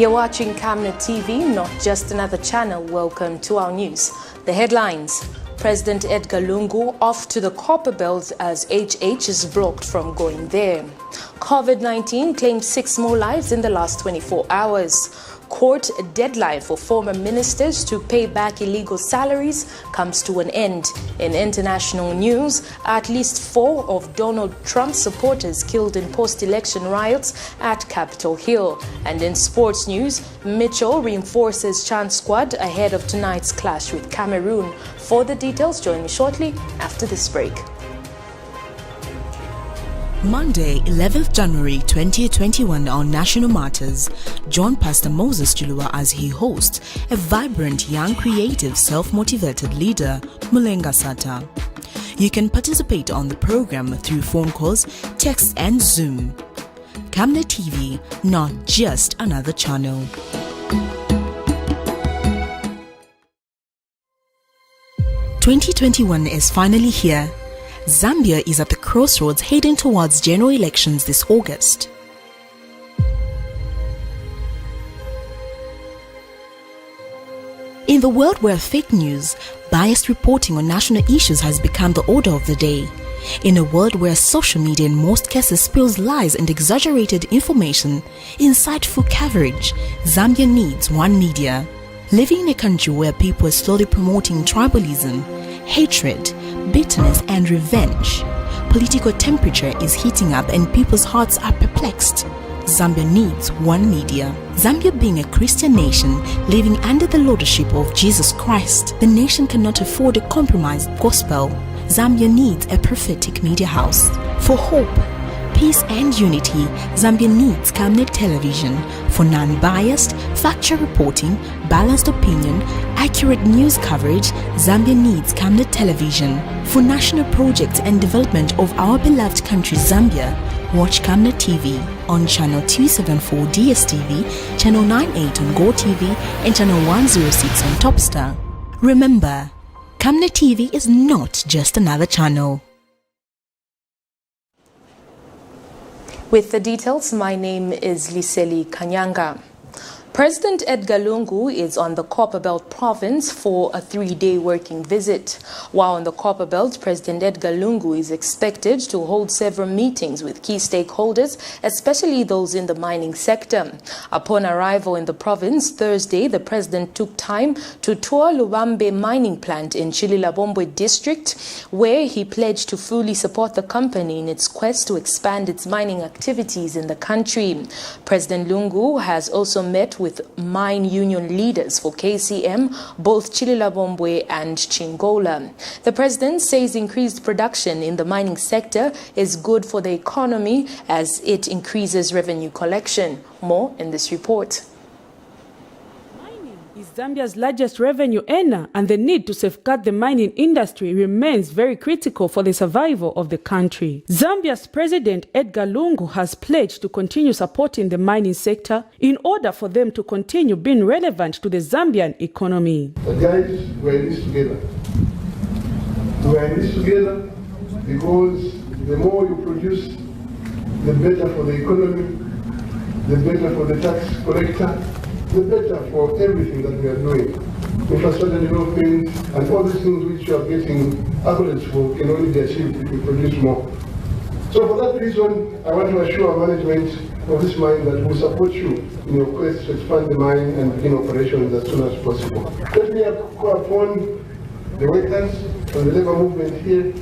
You're watching Camnet TV, not just another channel. Welcome to our news. The headlines. President Edgar Lungu off to the Copperbelt as HH is blocked from going there. COVID-19 claimed 6 more lives in the last 24 hours. Court deadline for former ministers to pay back illegal salaries comes to an end. In international news, at least 4 of Donald Trump's supporters killed in post-election riots at Capitol Hill. And in sports news, MICHO reinforces Chant squad ahead of tonight's clash with Cameroon. For the details, join me shortly after this break. Monday, 11th January 2021 on National Matters, join Pastor Moses Julua as he hosts a vibrant, young, creative, self-motivated leader, Mulenga Sata. You can participate on the program through phone calls, text and Zoom. Camnet TV, not just another channel. "2021 is finally here. Zambia is at the crossroads heading towards general elections this August. In the world where fake news, biased reporting on national issues has become the order of the day, in a world where social media in most cases spills lies and exaggerated information, insightful coverage, Zambia needs one media. Living in a country where people are slowly promoting tribalism, hatred, bitterness and revenge, political temperature is heating up and people's hearts are perplexed. Zambia needs one media. Zambia being a Christian nation living under the lordship of Jesus Christ, the nation cannot afford a compromised gospel. Zambia needs a prophetic media house. For hope, peace and unity, Zambia needs Camnet television for non-biased, factual reporting, balanced opinion, accurate news coverage. Zambia needs Camnet television for national projects and development of our beloved country Zambia. Watch Camnet TV on channel 274 DSTV, channel 98 on Go TV and channel 106 on Topstar. Remember, Camnet TV is not just another channel. With the details, my name is Liseli Kanyanga. President Edgar Lungu is on the Copperbelt province for a 3-day working visit. While on the Copperbelt, President Edgar Lungu is expected to hold several meetings with key stakeholders, especially those in the mining sector. Upon arrival in the province Thursday, the president took time to tour Lubambe mining plant in Chililabombwe district, where he pledged to fully support the company in its quest to expand its mining activities in the country. President Lungu has also met with mine union leaders for KCM, both Chililabombwe and Chingola. The president says increased production in the mining sector is good for the economy as it increases revenue collection. More in this report. Is Zambia's largest revenue earner, and the need to safeguard the mining industry remains very critical for the survival of the country. Zambia's President Edgar Lungu has pledged to continue supporting the mining sector in order for them to continue being relevant to the Zambian economy. But guys, we're in this together. We're in this together because the more you produce, the better for the economy, the better for the tax collector, the better for everything that we are doing. Infrastructure development and all these things which you are getting accolades for can only be achieved if we produce more. So for that reason, I want to assure our management of this mine that we will support you in your quest to expand the mine and begin operations as soon as possible. Let me call upon the workers and the labor movement here,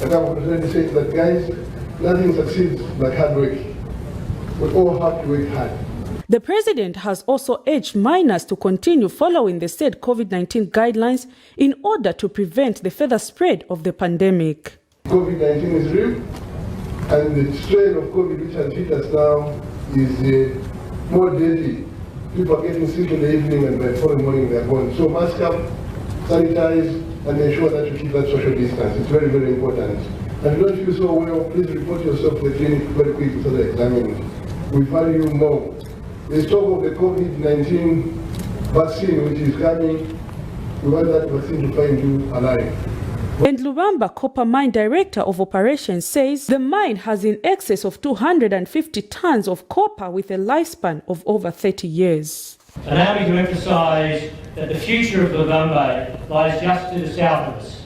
and I would already say that guys, nothing succeeds like hard work. We all have to work hard. The president has also urged miners to continue following the said COVID-19 guidelines in order to prevent the further spread of the pandemic. COVID-19 is real, and the strain of COVID which has hit us now is more deadly. People are getting sick in the evening and by the following morning they are gone. So mask up, sanitize, and ensure that you keep that social distance. It's very, very important. And if you don't feel so well, please report yourself to the clinic very quickly so they're examining. We value you more. There's talk of the COVID-19 vaccine which is coming. We want that vaccine to find you alive. And Lubamba Copper Mine Director of Operations says the mine has in excess of 250 tons of copper with a lifespan of over 30 years. Allow me to emphasise that the future of Lubamba lies just to the south of us,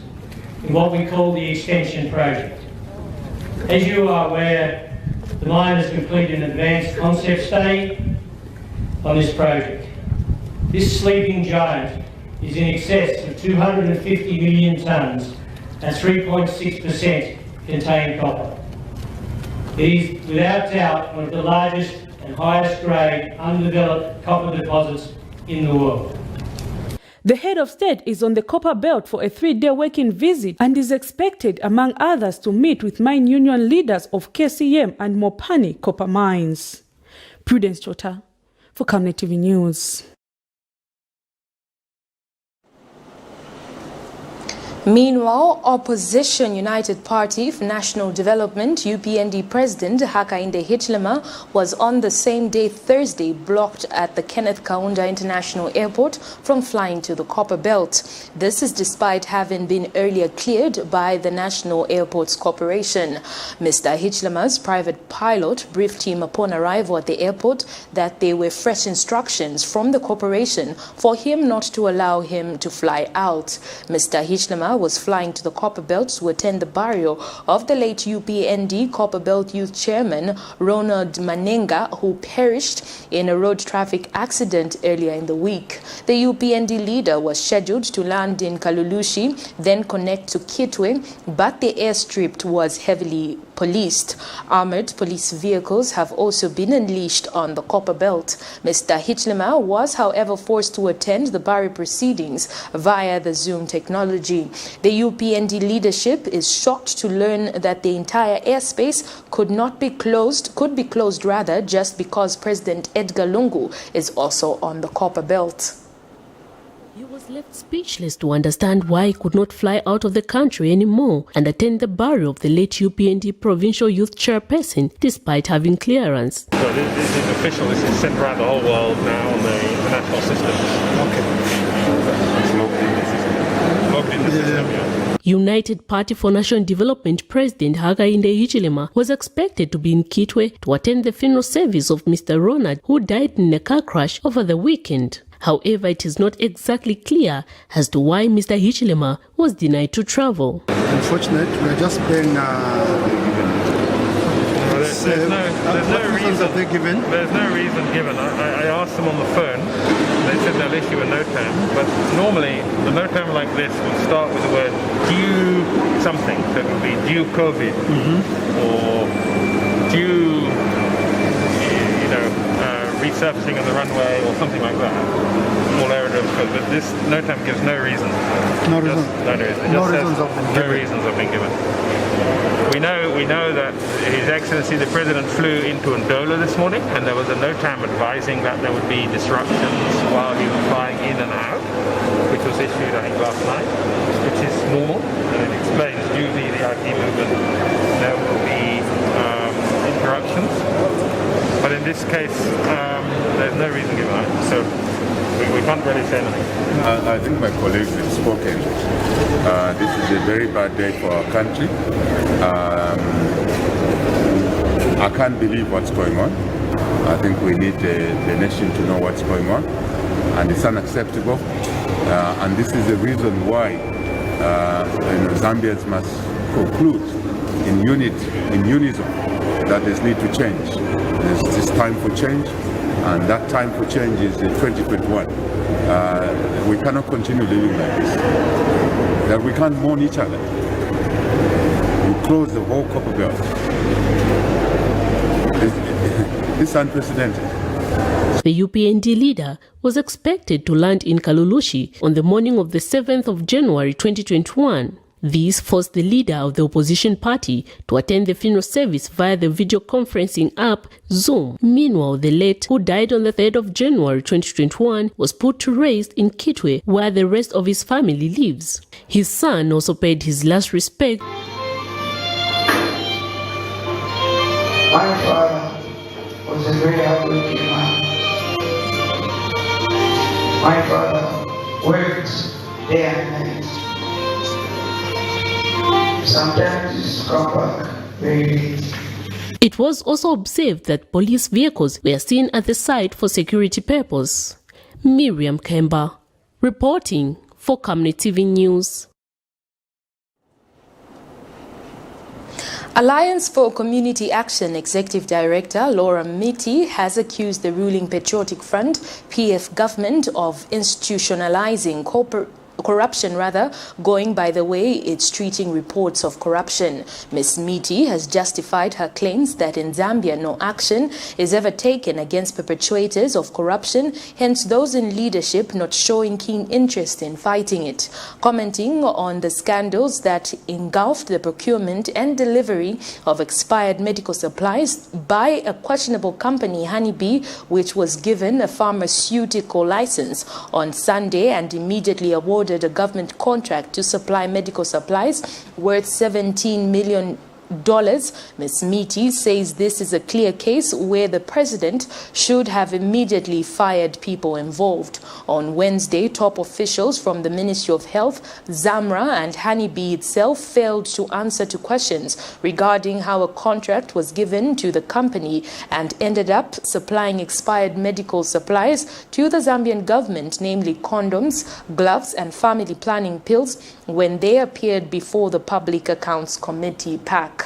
in what we call the Extension Project. As you are aware, the mine has completed an advanced concept study on this project. This sleeping giant is in excess of 250 million tonnes and 3.6% contained copper. It is without doubt one of the largest and highest grade undeveloped copper deposits in the world. The head of state is on the Copper Belt for a 3-day working visit and is expected, among others, to meet with mine union leaders of KCM and Mopani copper mines. Prudence Chota for Camnet TV News. Meanwhile, Opposition United Party for National Development UPND President Hakainde Hichilema was on the same day Thursday blocked at the Kenneth Kaunda International Airport from flying to the Copperbelt. This is despite having been earlier cleared by the National Airports Corporation. Mr. Hichilema's private pilot briefed him upon arrival at the airport that there were fresh instructions from the corporation for him not to allow him to fly out. Mr. Hichilema was flying to the Copperbelt to attend the burial of the late UPND Copperbelt Youth Chairman Ronald Manenga, who perished in a road traffic accident earlier in the week. The UPND leader was scheduled to land in Kalulushi, then connect to Kitwe, but the airstrip was heavily policed. Armored police vehicles have also been unleashed on the Copperbelt. Mr. Hichilema was, however, forced to attend the burial proceedings via the Zoom technology. The UPND leadership is shocked to learn that the entire airspace could be closed rather, just because President Edgar Lungu is also on the Copperbelt. He was left speechless to understand why he could not fly out of the country anymore and attend the burial of the late UPND Provincial Youth Chairperson despite having clearance. So this is official. This is sent around the whole world now on the international system. It's logged in the system. United Party for National Development President Hakainde Hichilema was expected to be in Kitwe to attend the funeral service of Mr. Ronald, who died in a car crash over the weekend. However, it is not exactly clear as to why Mr. Hichilema was denied to travel. Unfortunately, we are just being there's no reason. There's no reason given. I asked them on the phone. They said they'll issue a NOTAM, but normally the NOTAM like this will start with the word due something. So it would be due COVID or due, resurfacing of the runway or something like that. All aerodromes, but this NOTAM gives no reason. No reason. No reasons have been given. We know that His Excellency the President flew into Ndola this morning, and there was a NOTAM advising that there would be disruptions while he was flying in and out, which was issued I think last night, which is normal, and it explains due to the IP movement there will be interruptions. But in this case, there's no reason given, so we can't really say anything. I think my colleagues have spoken. This is a very bad day for our country. I can't believe what's going on. I think we need the nation to know what's going on, and it's unacceptable. And this is the reason why Zambians must conclude in unison that there's need to change. It's time for change, and that time for change is in 2021. We cannot continue living like this. That we can't mourn each other. We close the whole Copperbelt. It's unprecedented. The UPND leader was expected to land in Kalulushi on the morning of the 7th of January 2021. This forced the leader of the opposition party to attend the funeral service via the video conferencing app Zoom. Meanwhile, the late, who died on the 3rd of January 2021, was put to rest in Kitwe, where the rest of his family lives. His son also paid his last respect. My father was a very hardworking man. My father worked day and night. sometimes it's come back very late. It was also observed that police vehicles were seen at the site for security purpose. Miriam Kemba, reporting for Camnet TV News. Alliance for Community Action Executive Director Laura Mitty has accused the ruling Patriotic Front PF government of institutionalizing corruption, going by the way it's treating reports of corruption. Ms. Mitty has justified her claims that in Zambia no action is ever taken against perpetrators of corruption, hence those in leadership not showing keen interest in fighting it. Commenting on the scandals that engulfed the procurement and delivery of expired medical supplies by a questionable company, Honeybee, which was given a pharmaceutical license on Sunday and immediately awarded a government contract to supply medical supplies worth $17 million. Ms. Mitty says this is a clear case where the president should have immediately fired people involved. On Wednesday, top officials from the Ministry of Health, ZAMRA and Honeybee itself failed to answer to questions regarding how a contract was given to the company and ended up supplying expired medical supplies to the Zambian government, namely condoms, gloves and family planning pills, when they appeared before the Public Accounts Committee (PAC).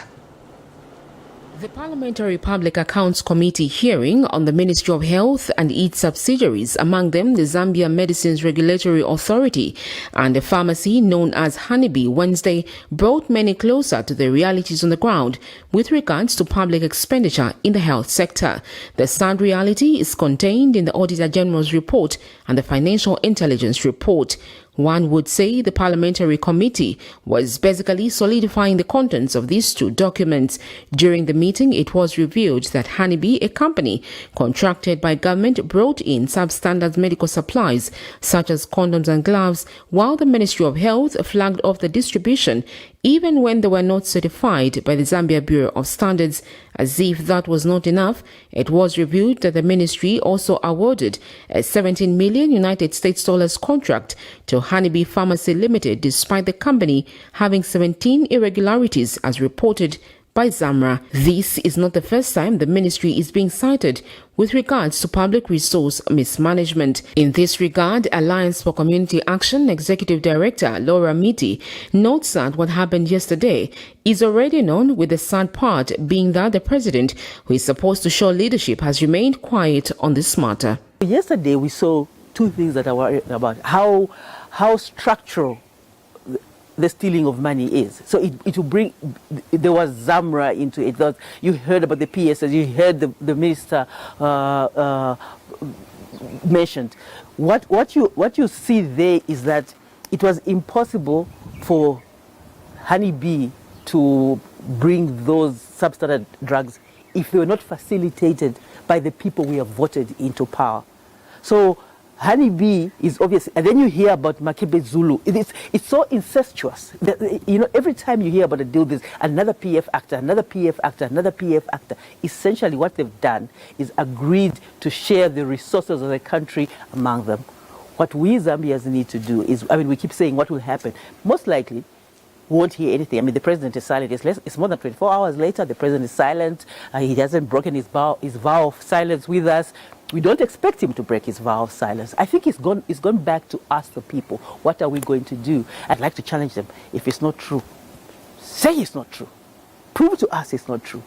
The Parliamentary Public Accounts Committee hearing on the Ministry of Health and its subsidiaries, among them the Zambia Medicines Regulatory Authority and a pharmacy known as Honeybee, Wednesday, brought many closer to the realities on the ground with regards to public expenditure in the health sector. The sad reality is contained in the Auditor General's report and the Financial Intelligence report. One would say the parliamentary committee was basically solidifying the contents of these two documents. During the meeting, it was revealed that Honeybee, a company contracted by government, brought in substandard medical supplies such as condoms and gloves, while the Ministry of Health flagged off the distribution even when they were not certified by the Zambia Bureau of Standards. As if that was not enough, it was revealed that the ministry also awarded a $17 million United States contract to Honeybee Pharmacy Limited, despite the company having 17 irregularities as reported by ZAMRA. This is not the first time the ministry is being cited with regards to public resource mismanagement. In this regard, Alliance for Community Action Executive Director Laura Mitty notes that what happened yesterday is already known, with the sad part being that the president, who is supposed to show leadership, has remained quiet on this matter. Yesterday we saw two things that I worry about: how structural the stealing of money is. So it will bring, there was ZAMRA into it. You heard about the PSS, you heard the minister mentioned. What you see there is that it was impossible for Honeybee to bring those substandard drugs if they were not facilitated by the people we have voted into power. So Honeybee is obvious, and then you hear about Makebe Zulu. It's so incestuous that, you know, every time you hear about a deal, there's another PF actor, another PF actor, another PF actor. Essentially, what they've done is agreed to share the resources of the country among them. What we Zambians need to do is, I mean, we keep saying what will happen. Most likely, we won't hear anything. I mean, the president is silent. It's more than 24 hours later. The president is silent. He hasn't broken his vow of silence with us. We don't expect him to break his vow of silence. I think he's gone back to ask the people, what are we going to do? I'd like to challenge them. If it's not true, say it's not true. Prove to us it's not true.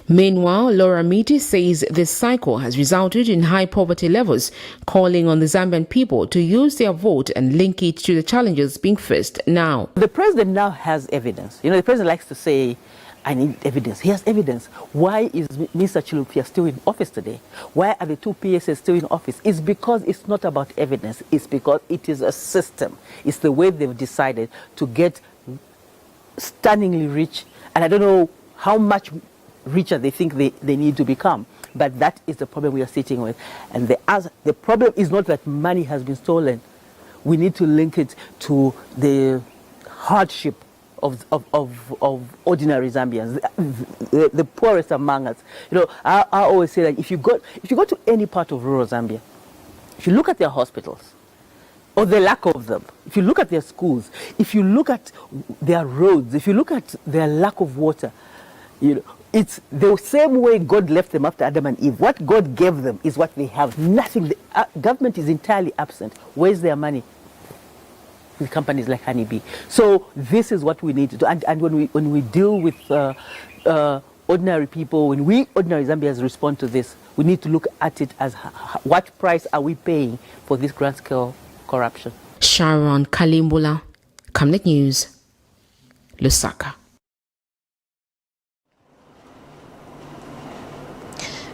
Meanwhile, Laura Mitty says this cycle has resulted in high poverty levels, calling on the Zambian people to use their vote and link it to the challenges being faced now. The president now has evidence. You know, the president likes to say, I need evidence. He has evidence. Why is Mr. Chilupia still in office today? Why are the two PSs still in office? It's because it's not about evidence. It's because it is a system. It's the way they've decided to get stunningly rich. And I don't know how much richer they think they need to become. But that is the problem we are sitting with. And the problem is not that money has been stolen. We need to link it to the hardship of ordinary Zambians, the poorest among us. You know, I always say that if you go to any part of rural Zambia, if you look at their hospitals, or the lack of them, if you look at their schools, if you look at their roads, if you look at their lack of water, you know, it's the same way God left them after Adam and Eve. What God gave them is what they have. Nothing. The government is entirely absent. Where's their money? With companies like Honeybee. So this is what we need to do. And when we deal with ordinary people, when we ordinary Zambians respond to this, we need to look at it as what price are we paying for this grand scale corruption. Sharon Kalimbula, Camnet News, Lusaka.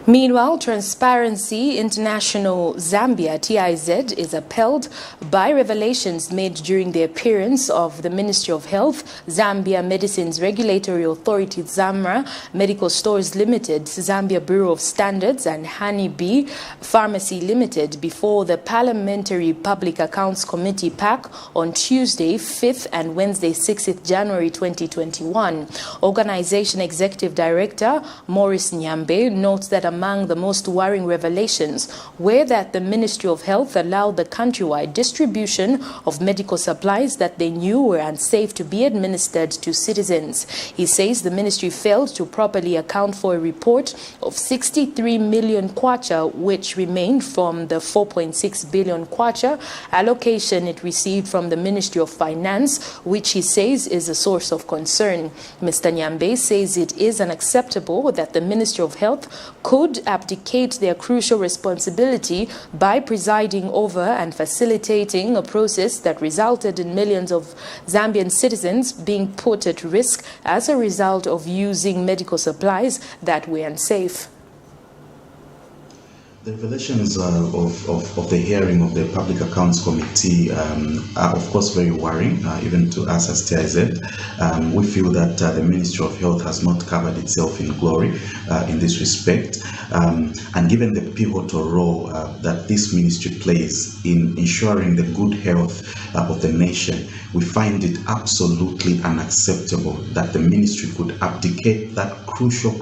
Meanwhile, Transparency International Zambia, TIZ, is upheld by revelations made during the appearance of the Ministry of Health, Zambia Medicines Regulatory Authority, ZAMRA, Medical Stores Limited, Zambia Bureau of Standards, and Honeybee Pharmacy Limited before the Parliamentary Public Accounts Committee PAC on Tuesday, 5th and Wednesday, 6th January 2021. Organization Executive Director Maurice Nyambe notes that among the most worrying revelations were that the Ministry of Health allowed the countrywide distribution of medical supplies that they knew were unsafe to be administered to citizens. He says the ministry failed to properly account for a report of 63 million kwacha, which remained from the 4.6 billion kwacha allocation it received from the Ministry of Finance, which he says is a source of concern. Mr. Nyambe says it is unacceptable that the Ministry of Health could abdicate their crucial responsibility by presiding over and facilitating a process that resulted in millions of Zambian citizens being put at risk as a result of using medical supplies that were unsafe. The revelations of the hearing of the Public Accounts Committee are of course very worrying, even to us as TIZ. We feel that the Ministry of Health has not covered itself in glory in this respect. And given the pivotal role that this ministry plays in ensuring the good health of the nation, we find it absolutely unacceptable that the ministry could abdicate that crucial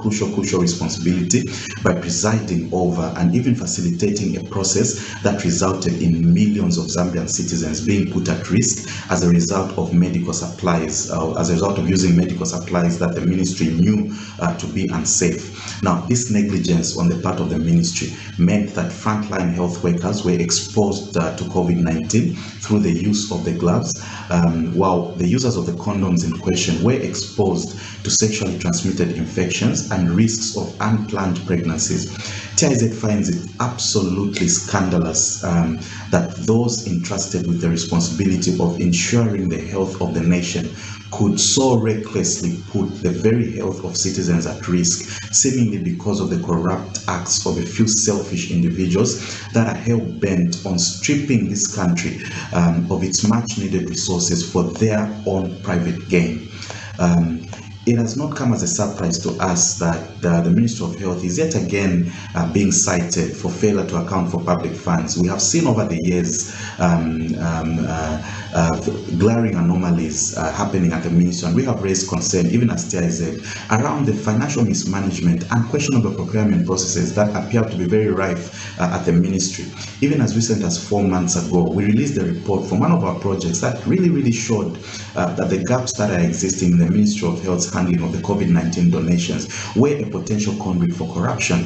responsibility by presiding over and even facilitating a process that resulted in millions of Zambian citizens being put at risk as a result of medical supplies, as a result of using medical supplies that the ministry knew to be unsafe. Now, this negligence on the part of the ministry meant that frontline health workers were exposed to COVID-19 through the use of the gloves, while the users of the condoms in question were exposed to sexually transmitted infections and risks of unplanned pregnancies. TIZ finds it absolutely scandalous that those entrusted with the responsibility of ensuring the health of the nation could so recklessly put the very health of citizens at risk, seemingly because of the corrupt acts of a few selfish individuals that are hell-bent on stripping this country of its much-needed resources for their own private gain. It has not come as a surprise to us that the Ministry of Health is yet again being cited for failure to account for public funds. We have seen over the years glaring anomalies happening at the ministry, and we have raised concern, even as TIZ, around the financial mismanagement and questionable procurement processes that appear to be very rife at the ministry. Even as recent as 4 months ago, we released a report from one of our projects that really showed that the gaps that are existing in the Ministry of Health's handling of the COVID-19 donations were a potential conduit for corruption.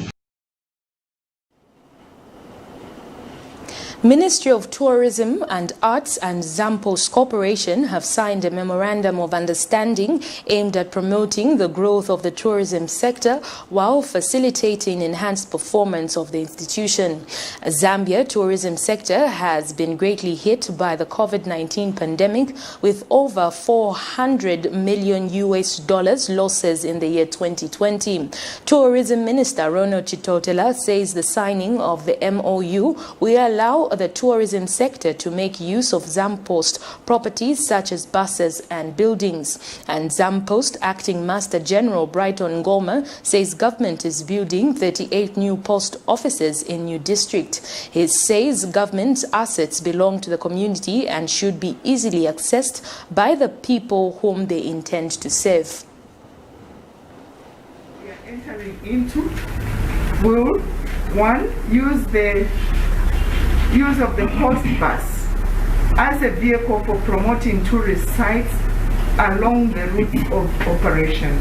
Ministry of Tourism and Arts and Zampos Corporation have signed a memorandum of understanding aimed at promoting the growth of the tourism sector while facilitating enhanced performance of the institution. Zambia tourism sector has been greatly hit by the COVID-19 pandemic, with over $400 million losses in the year 2020. Tourism Minister Ronald Chitotela says the signing of the MOU will allow the tourism sector to make use of Zampost properties such as buses and buildings. And Zampost Acting Master General Brighton Ngoma says government is building 38 new post offices in new district. He says government assets belong to the community and should be easily accessed by the people whom they intend to serve. We are entering into will, one, use of the post bus as a vehicle for promoting tourist sites along the route of operation.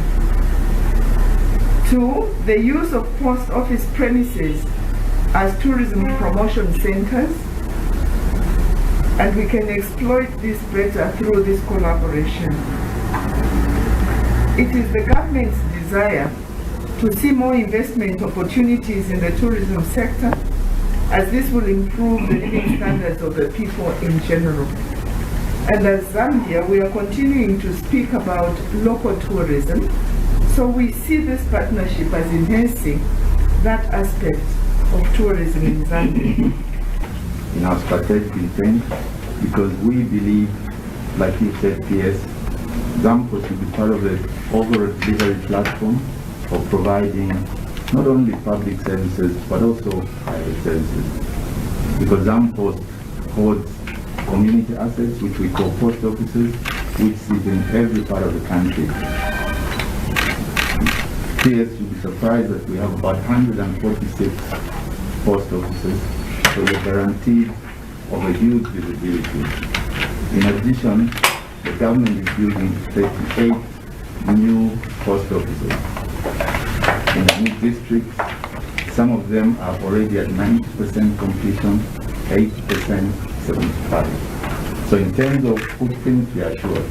2, the use of post office premises as tourism promotion centers, and we can exploit this better through this collaboration. It is the government's desire to see more investment opportunities in the tourism sector, as this will improve the living standards of the people in general. And as Zambia, we are continuing to speak about local tourism, so we see this partnership as enhancing that aspect of tourism in Zambia. In our strategic intent, because we believe, like you said, PS, ZAMCO should be part of the overall delivery platform of providing not only public services but also private services. Because ZAMCO holds community assets, which we call post offices, which sit in every part of the country. PS should be surprised that we have about 146 post offices, so we're guaranteed of a huge visibility. In addition, the government is building 38 new post offices in the new districts. Some of them are already at 90% completion, 80%, 75%. So in terms of footprint, we are sure.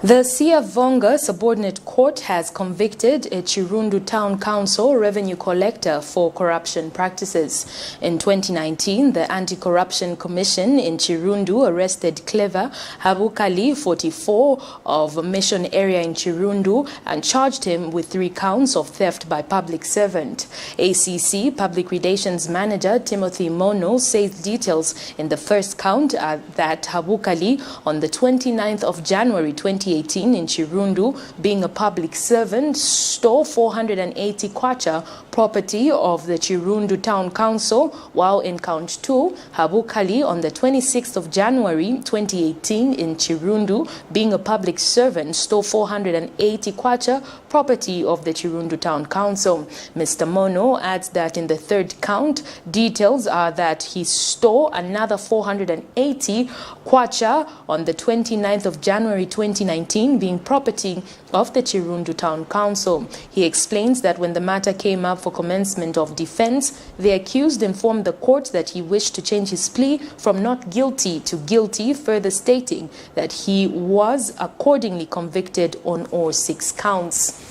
The Siavonga Subordinate Court has convicted a Chirundu Town Council revenue collector for corruption practices. In 2019, the Anti-Corruption Commission in Chirundu arrested Clever Habukali, 44, of Mission Area in Chirundu and charged him with 3 counts of theft by public servant. ACC Public Relations Manager Timothy Mono says details in the first count are that Habukali, on the 29th of January 2018 in Chirundu, being a public servant, stole 480 kwacha, property of the Chirundu Town Council, while in count 2, Habukali, on the 26th of January 2018 in Chirundu, being a public servant, stole 480 kwacha, property of the Chirundu Town Council. Mr. Mono adds that in the third count, details are that he stole another 480 kwacha on the 29th of January 2019, being property of the Chirundu Town Council. He explains that when the matter came up for commencement of defense, the accused informed the court that he wished to change his plea from not guilty to guilty, further stating that he was accordingly convicted on all 6 counts.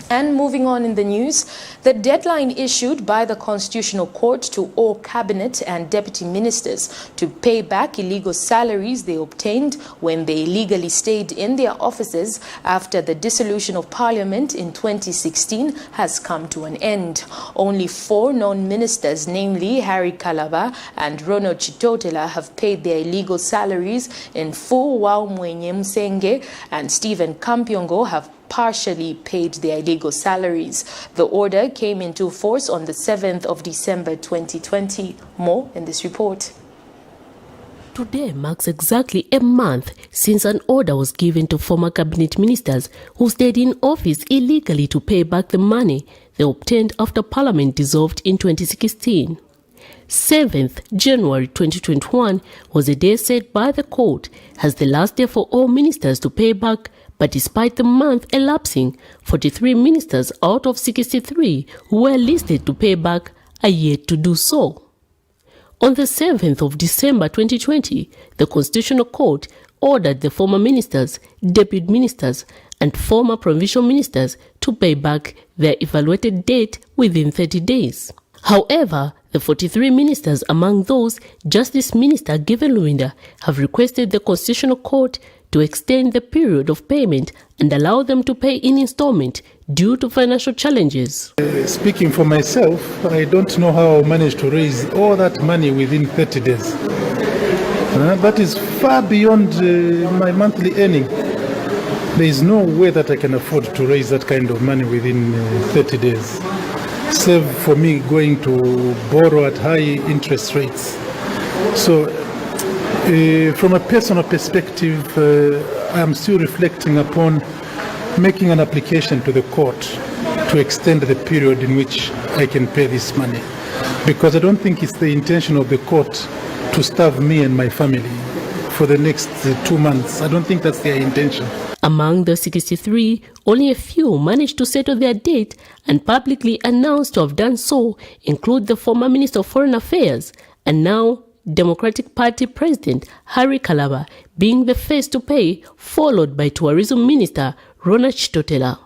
And moving on in the news, the deadline issued by the Constitutional Court to all cabinet and deputy ministers to pay back illegal salaries they obtained when they illegally stayed in their offices after the dissolution of Parliament in 2016 has come to an end. Only 4 non-ministers, namely Harry Kalaba and Ronald Chitotela, have paid their illegal salaries in full, while Mwenye Msenge and Stephen Kampyongo have partially paid their illegal salaries. The order came into force on the 7th of December 2020. More in this report. Today marks exactly a month since an order was given to former cabinet ministers who stayed in office illegally to pay back the money they obtained after Parliament dissolved in 2016. 7th January 2021 was a day set by the court as the last day for all ministers to pay back. But despite the month elapsing, 43 ministers out of 63 who were listed to pay back are yet to do so. On the 7th of December 2020, the Constitutional Court ordered the former ministers, deputy ministers, and former provincial ministers to pay back their evaluated debt within 30 days. However, the 43 ministers, among those Justice Minister Given Luinda, have requested the Constitutional Court to extend the period of payment and allow them to pay in installment due to financial challenges. Speaking for myself, I don't know how I managed to raise all that money within 30 days. That is far beyond my monthly earning. There is no way that I can afford to raise that kind of money within 30 days. Save for me going to borrow at high interest rates. So from a personal perspective, I am still reflecting upon making an application to the court to extend the period in which I can pay this money, because I don't think it's the intention of the court to starve me and my family for the next 2 months. I don't think that's their intention. Among the 63, only a few managed to settle their debt and publicly announced to have done so include the former Minister of Foreign Affairs and now Democratic Party President Harry Kalaba being the first to pay, followed by Tourism Minister Ronald Chitotela.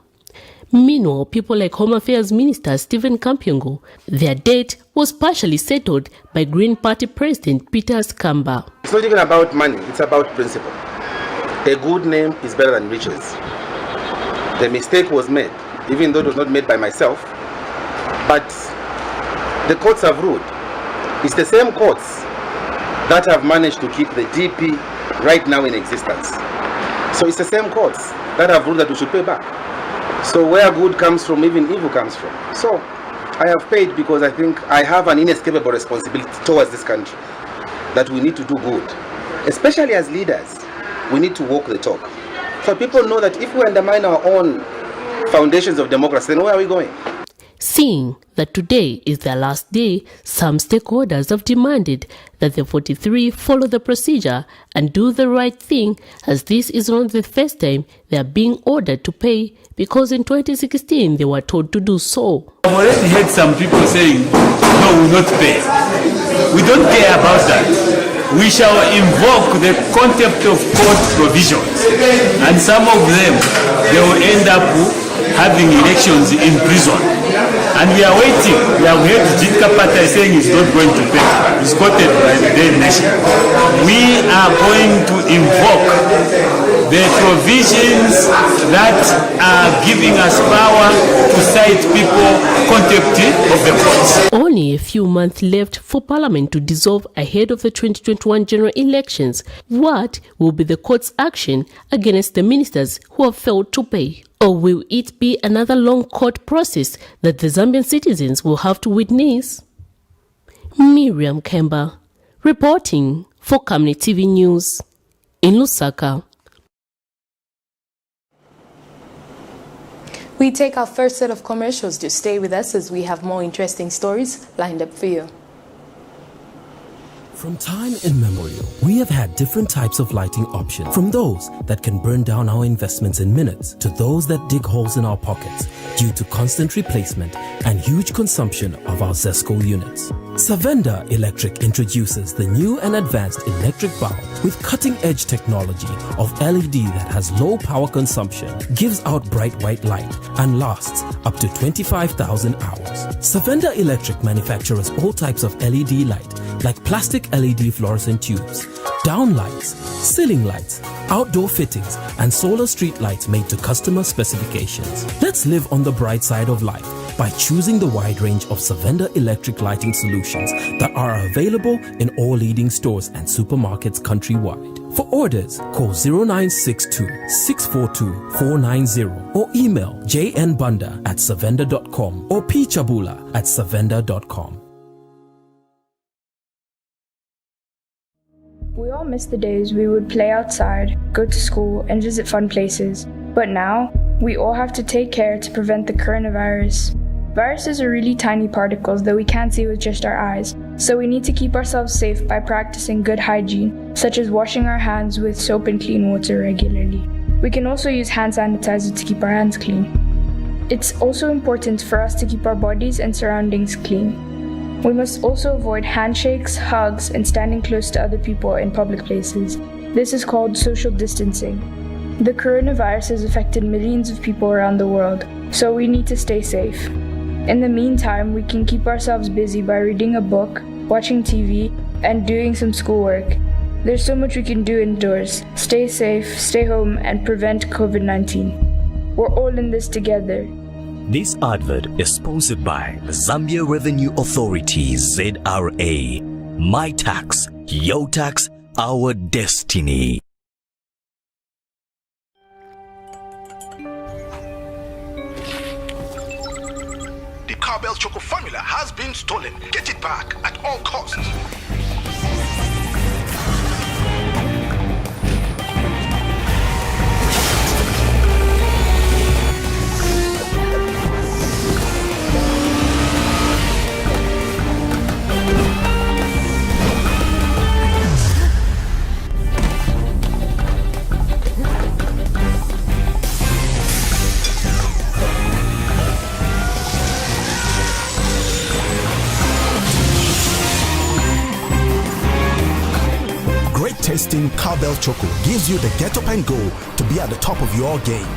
Meanwhile, people like Home Affairs Minister Stephen Kampyongo, their debt was partially settled by Green Party President Peter Skamba. It's not even about money, it's about principle. A good name is better than riches. The mistake was made, even though it was not made by myself, but the courts have ruled. It's the same courts that have managed to keep the DP right now in existence. So it's the same courts that have ruled that we should pay back. So where good comes from, even evil comes from. So I have paid because I think I have an inescapable responsibility towards this country, that we need to do good. Especially as leaders, we need to walk the talk. So people know that if we undermine our own foundations of democracy, then where are we going? Seeing that today is their last day, some stakeholders have demanded that the 43 follow the procedure and do the right thing, as this is not the first time they are being ordered to pay, because in 2016 they were told to do so. I've already heard some people saying, no, we will not pay. We don't care about that. We shall invoke the contempt of court provisions, and some of them, they will end up having elections in prison. And we are waiting. We have heard Jitka Patai saying he's not going to pay. He's quoted by the Daily Nation. We are going to invoke the provisions that are giving us power to cite people contempt of the courts. Only a few months left for Parliament to dissolve ahead of the 2021 general elections. What will be the court's action against the ministers who have failed to pay? Or will it be another long court process that the Zambian citizens will have to witness? Miriam Kemba, reporting for Camnet TV News in Lusaka. We take our first set of commercials. To stay with us as we have more interesting stories lined up for you. From time immemorial, we have had different types of lighting options, from those that can burn down our investments in minutes to those that dig holes in our pockets due to constant replacement and huge consumption of our Zesco units. Savenda Electric introduces the new and advanced electric bulb with cutting-edge technology of LED that has low power consumption, gives out bright white light, and lasts up to 25,000 hours. Savenda Electric manufactures all types of LED light, like plastic LED fluorescent tubes, down lights, ceiling lights, outdoor fittings, and solar street lights made to customer specifications. Let's live on the bright side of life by choosing the wide range of Savenda electric lighting solutions that are available in all leading stores and supermarkets countrywide. For orders, call 0962 642 490 or email jnbunda@savenda.com or pchabula@savenda.com. We all miss the days we would play outside, go to school, and visit fun places. But now, we all have to take care to prevent the coronavirus. Viruses are really tiny particles that we can't see with just our eyes, so we need to keep ourselves safe by practicing good hygiene, such as washing our hands with soap and clean water regularly. We can also use hand sanitizer to keep our hands clean. It's also important for us to keep our bodies and surroundings clean. We must also avoid handshakes, hugs, and standing close to other people in public places. This is called social distancing. The coronavirus has affected millions of people around the world, so we need to stay safe. In the meantime, we can keep ourselves busy by reading a book, watching TV, and doing some schoolwork. There's so much we can do indoors. Stay safe, stay home, and prevent COVID-19. We're all in this together. This advert is sponsored by the Zambia Revenue Authority, ZRA. My tax, your tax, our destiny. The COPPERBELT Choco formula has been stolen. Get it back at all costs. Cowbell Choco gives you the get up and go to be at the top of your game.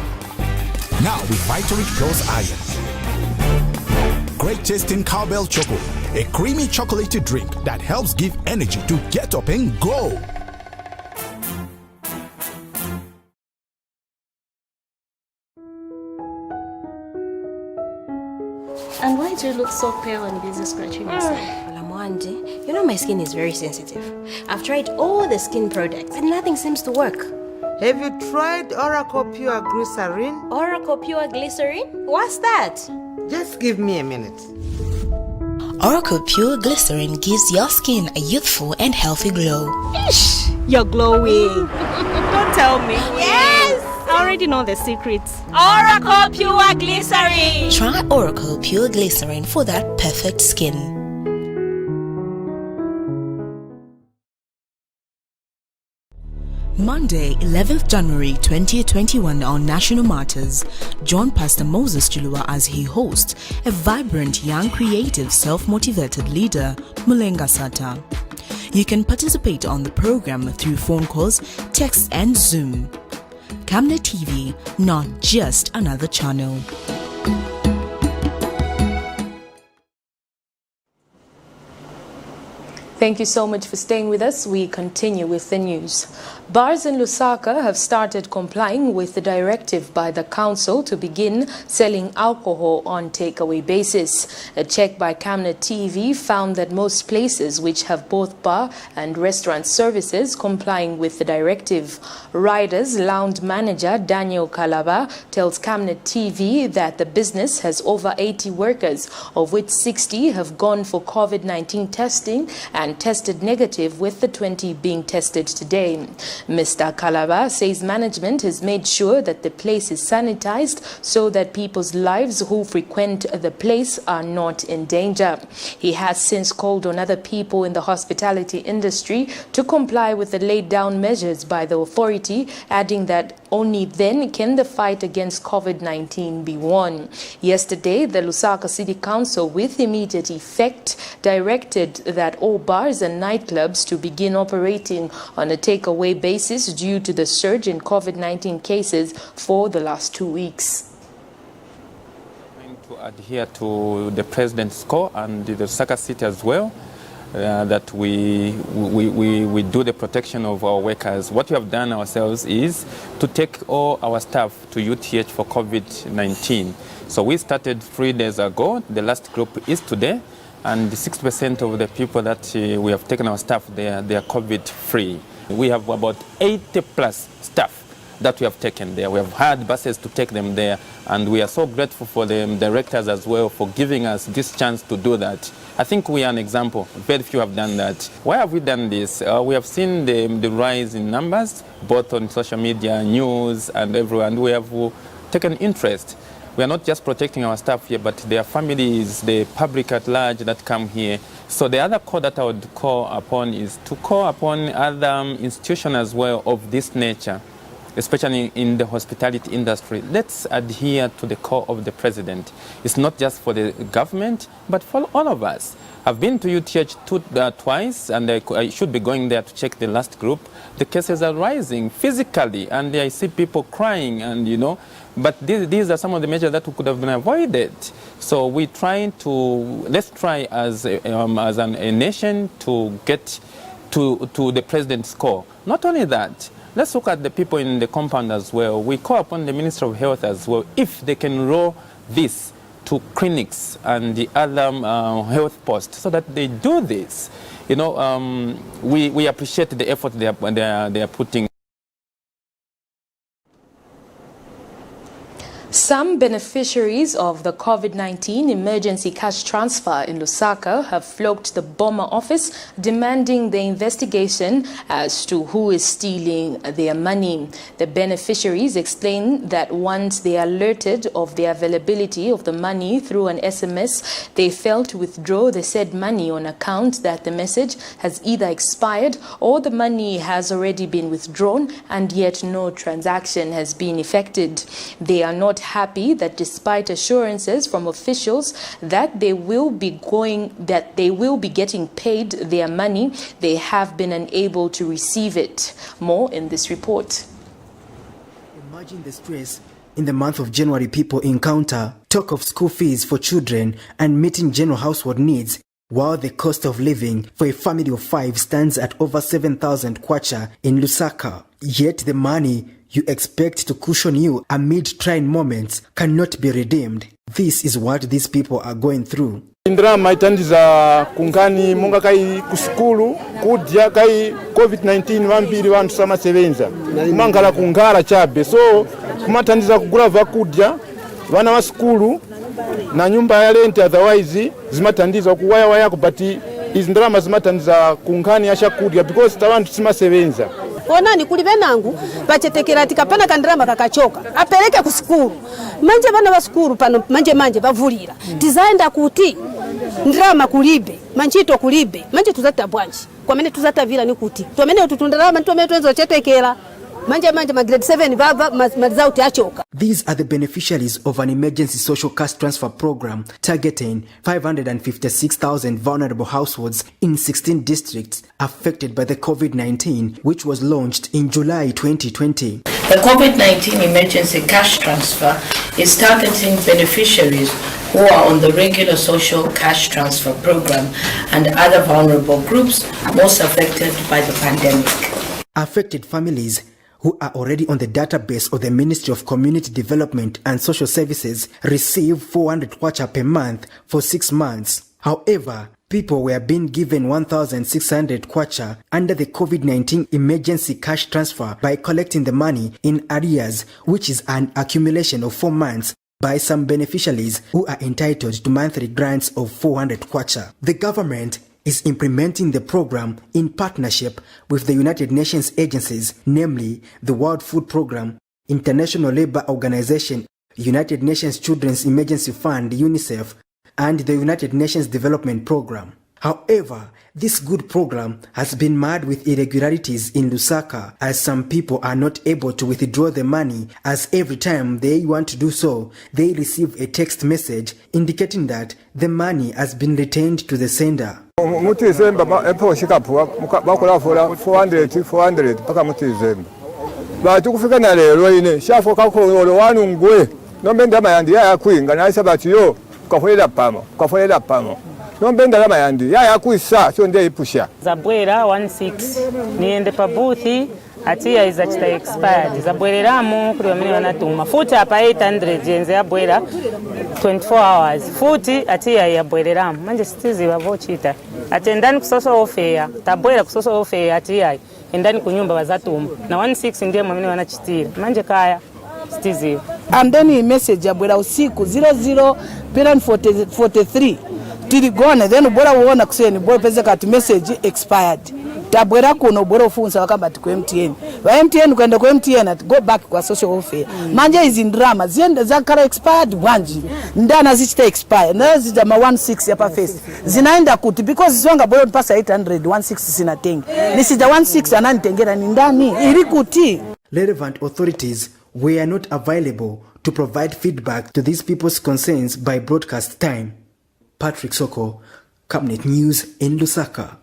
Now with Vitality Plus Iron. Great tasting Cowbell Choco, a creamy chocolatey drink that helps give energy to get up and go. And why do you look so pale and busy scratching yourself? Well, you know my skin is very sensitive. I've tried all the skin products and nothing seems to work. Have you tried Oracle Pure Glycerin? Oracle Pure Glycerin? What's that? Just give me a minute. Oracle Pure Glycerin gives your skin a youthful and healthy glow. Ish, you're glowing. Don't tell me. Yes! I already know the secrets. Oracle Pure Glycerin! Try Oracle Pure Glycerin for that perfect skin. Monday, 11th January 2021 on National Matters, join Pastor Moses Chilua as he hosts a vibrant, young, creative, self-motivated leader, Mulenga Sata. You can participate on the program through phone calls, text and Zoom. Camnet TV, not just another channel. Thank you so much for staying with us. We continue with the news. Bars in Lusaka have started complying with the directive by the council to begin selling alcohol on takeaway basis. A check by Camnet TV found that most places which have both bar and restaurant services complying with the directive. Riders Lounge manager Daniel Kalaba tells Camnet TV that the business has over 80 workers, of which 60 have gone for COVID-19 testing and tested negative, with the 20 being tested today. Mr. Kalaba says management has made sure that the place is sanitized so that people's lives who frequent the place are not in danger. He has since called on other people in the hospitality industry to comply with the laid down measures by the authority, adding that only then can the fight against COVID-19 be won. Yesterday, the Lusaka City Council, with immediate effect, directed that all bars and nightclubs to begin operating on a takeaway basis due to the surge in COVID-19 cases for the last 2 weeks. To adhere to the president's call and the Lusaka City as well, that we do the protection of our workers. What we have done ourselves is to take all our staff to UTH for COVID-19. So we started 3 days ago. The last group is today. And 60% of the people that we have taken our staff there, they are COVID-free. We have about 80 plus staff that we have taken there. We have had buses to take them there, and we are so grateful for the directors as well for giving us this chance to do that. I think we are an example. Very few have done that. Why have we done this? We have seen the rise in numbers, both on social media, news, and everywhere, and we have taken interest. We are not just protecting our staff here, but their families, the public at large that come here. So the other call that I would call upon is to call upon other institutions as well of this nature, especially in the hospitality industry. Let's adhere to the call of the president. It's not just for the government, but for all of us. I've been to UTH twice, and I should be going there to check the last group. The cases are rising physically, and I see people crying, and but these are some of the measures that could have been avoided. So let's try as a nation to get to the president's call. Not only that, let's look at the people in the compound as well. We call upon the Minister of Health as well, if they can roll this to clinics and the other health posts so that they do this. We appreciate the effort they are putting. Some beneficiaries of the COVID-19 emergency cash transfer in Lusaka have flocked the Boma office demanding the investigation as to who is stealing their money. The beneficiaries explain that once they are alerted of the availability of the money through an SMS, they fail to withdraw the said money on account that the message has either expired or the money has already been withdrawn and yet no transaction has been effected. They are not happy that despite assurances from officials that they will be getting paid their money, they have been unable to receive it. More in this report. Imagine the stress in the month of January people encounter. Talk of school fees for children and meeting general household needs, while the cost of living for a family of 5 stands at over 7,000 kwacha in Lusaka. Yet the money you expect to cushion you amid trying moments cannot be redeemed. This is what these people are going through. Indrama itandiza kungani monga kai kuskulu kudya kai COVID-19 vambiri vantu samasevenza kumangala kungara chabe so kumatandiza kugula vakudya vana va skulu na nyumba ya rent otherwise zimatandiza kuwaya waya kubati izindrama zimatandiza kungani ya shakudya because tavantu simasevenza. Onani kuli benangu bachetekera tikapana kandrama kakachoka apeleke ku skulu manje bana ba skulu pano manje bavulira tizaenda kuti ndrama kulibe manchito kulibe manje tuzata bwanji kwamene tuzata vila ni kuti twamene tutundrama twamene twenzo chetekera manje ma grade 7 baba mazauti achoka. These are the beneficiaries of an emergency social cash transfer program targeting 556,000 vulnerable households in 16 districts affected by the COVID-19, which was launched in July 2020. The COVID-19 emergency cash transfer is targeting beneficiaries who are on the regular social cash transfer program and other vulnerable groups most affected by the pandemic. Affected families who are already on the database of the Ministry of Community Development and Social Services receive 400 kwacha per month for 6 months. However, people were being given 1,600 kwacha under the COVID-19 emergency cash transfer by collecting the money in arrears, which is an accumulation of 4 months by some beneficiaries who are entitled to monthly grants of 400 kwacha. The government is implementing the program in partnership with the United Nations agencies, namely the World Food Programme, International Labour Organization, United Nations Children's Emergency Fund, UNICEF, and the United Nations Development Programme. However, this good program has been marred with irregularities in Lusaka, as some people are not able to withdraw the money, as every time they want to do so, they receive a text message indicating that the money has been returned to the sender. Mutizemba epo shikapuwa bakola 400 paka mutizemba batu kufika na lero ine shafo kakolo wanungwe nombe ndama yandi ya kwinga na isa batu yo kafolela pamo nombe ndama yandi ya kwisa so ndiye ipusha zabwera 16 niende pa booth atiya izachita expired zabwereramo kuri bamene banatuma futi apa 800 yenze yabwera 24 hours futi atiya yabwereramo manje sitizi bavochita atendani kusoso ofeya tabwera kusoso ofeya atiya endani kunyumba bazatuma na 16 ndiye bamene banachitira manje kaya sitizi and then message yabwera usiku 00:43 tiligone then bora uona kuseni bora peze kati message expired tabwera kuno bora ufunza wakabati ku MTN wa MTN kwenda ku MTN at go back kwa social welfare manje izi drama ziende zakara expired bwanji ndana zichita expire na zija ma 16 ya pa face zinaenda kuti because zonga bora pasa 800 16 sinatenga nisija 16 ananitengera ni ndani ili kuti. Relevant authorities were not available to provide feedback to these people's concerns by broadcast time. Patrick Soko, Camnet News in Lusaka.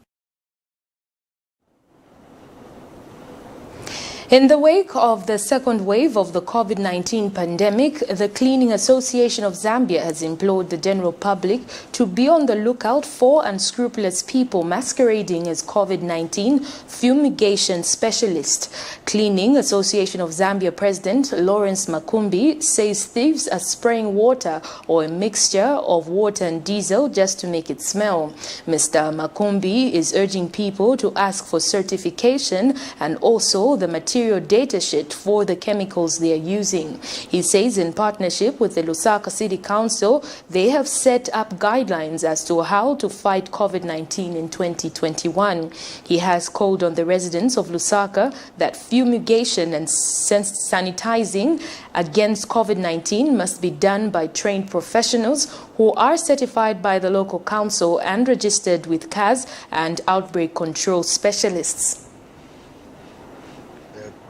In the wake of the second wave of the COVID-19 pandemic, the Cleaning Association of Zambia has implored the general public to be on the lookout for unscrupulous people masquerading as COVID-19 fumigation specialists. Cleaning Association of Zambia President Lawrence Makumbi says thieves are spraying water or a mixture of water and diesel just to make it smell. Mr. Makumbi is urging people to ask for certification and also the material data sheet for the chemicals they are using. He says in partnership with the Lusaka City Council, they have set up guidelines as to how to fight COVID-19 in 2021. He has called on the residents of Lusaka that fumigation and sanitizing against COVID-19 must be done by trained professionals who are certified by the local council and registered with CAS and outbreak control specialists.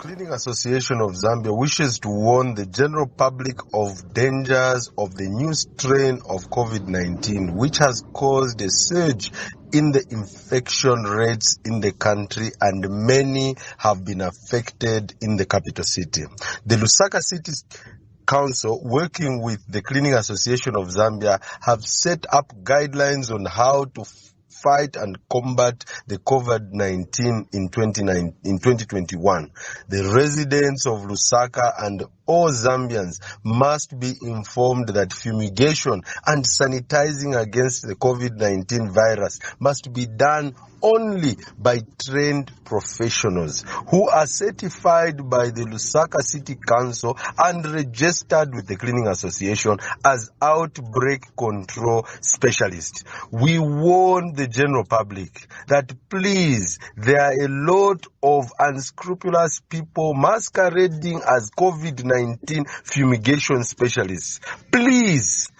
Cleaning Association of Zambia wishes to warn the general public of dangers of the new strain of COVID-19, which has caused a surge in the infection rates in the country, and many have been affected in the capital city. The Lusaka City Council, working with the Cleaning Association of Zambia, have set up guidelines on how to fight and combat the COVID-19 in 2021. The residents of Lusaka and all Zambians must be informed that fumigation and sanitizing against the COVID-19 virus must be done only by trained professionals who are certified by the Lusaka City Council and registered with the Cleaning Association as outbreak control specialists. We warn the general public that please, there are a lot of unscrupulous people masquerading as COVID-19 fumigation specialists. Please,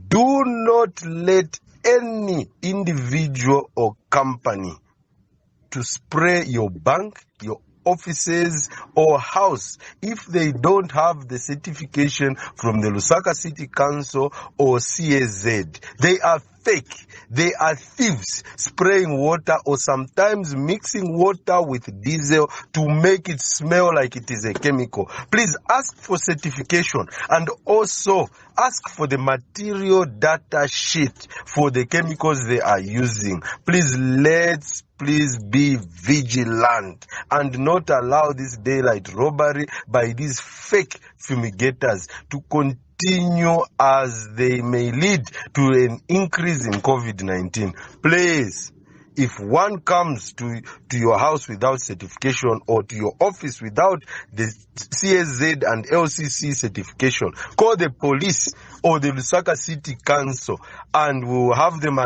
do not let any individual or company to spray your bank, your offices or house if they don't have the certification from the Lusaka City Council or CAZ. They are fake. They are thieves, spraying water or sometimes mixing water with diesel to make it smell like it is a chemical. Please ask for certification and also ask for the material data sheet for the chemicals they are using. Please, let's be vigilant and not allow this daylight robbery by these fake fumigators to continue, as they may lead to an increase in COVID-19. Please, if one comes to your house without certification or to your office without the CSZ and LCC certification, call the police or the Lusaka City Council and we will have them.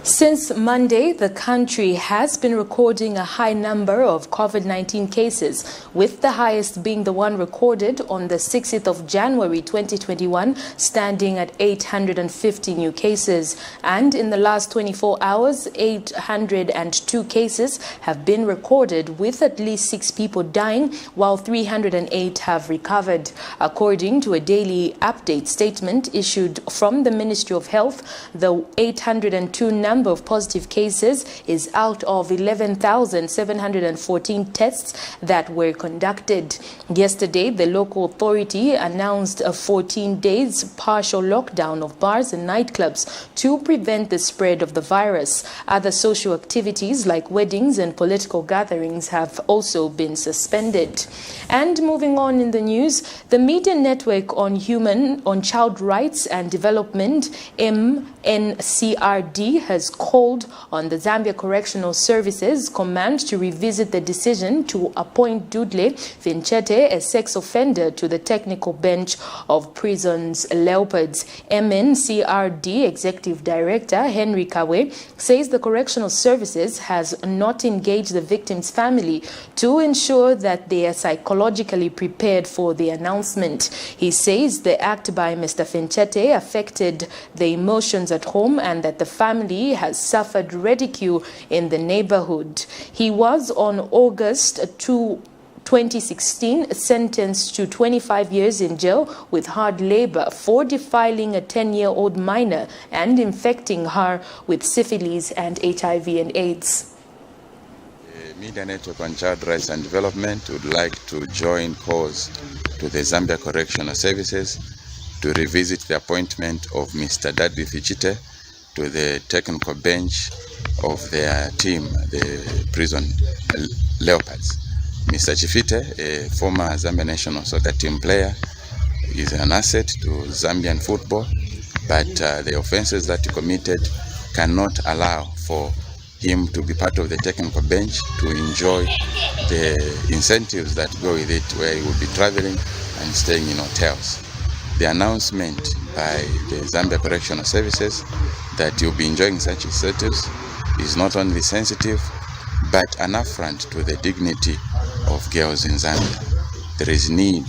Since Monday, the country has been recording a high number of COVID-19 cases, with the highest being the one recorded on the 6th of January 2021, standing at 850 new cases. And in the last 24 hours, 802 cases have been recorded, with at least 6 people dying, while 308 have recovered. According to a daily update statement issued from the Ministry of Health, the 802 number of positive cases is out of 11,714 tests that were conducted. Yesterday, the local authority announced a 14 days partial lockdown of bars and nightclubs to prevent the spread of the virus. Other social activities like weddings and political gatherings have also been suspended. And moving on in the news, the Media Network on Child Rights and Development, MNCRD, has called on the Zambia Correctional Services Command to revisit the decision to appoint Dudley Finchete, a sex offender, to the technical bench of prisons Leopards. MNCRD Executive Director Henry Kawe says the Correctional Services has not engaged the victim's family to ensure that they are psychologically prepared for the announcement. He says the act by Mr. Finchete affected the emotions at home and that the family has suffered ridicule in the neighborhood. He was on August 2016 sentenced to 25 years in jail with hard labor for defiling a 10-year-old minor and infecting her with syphilis and HIV and AIDS. Media Network on Child Rights and Development would like to join calls to the Zambia Correctional Services to revisit the appointment of Mr. Dudley Finchete to the technical bench of their team, the prison Leopards. Mr. Chifite, a former Zambia national soccer team player, is an asset to Zambian football, but the offenses that he committed cannot allow for him to be part of the technical bench to enjoy the incentives that go with it, where he will be traveling and staying in hotels. The announcement by the Zambia Correctional Services that you'll be enjoying such incentives is not only sensitive, but an affront to the dignity of girls in Zambia. There is need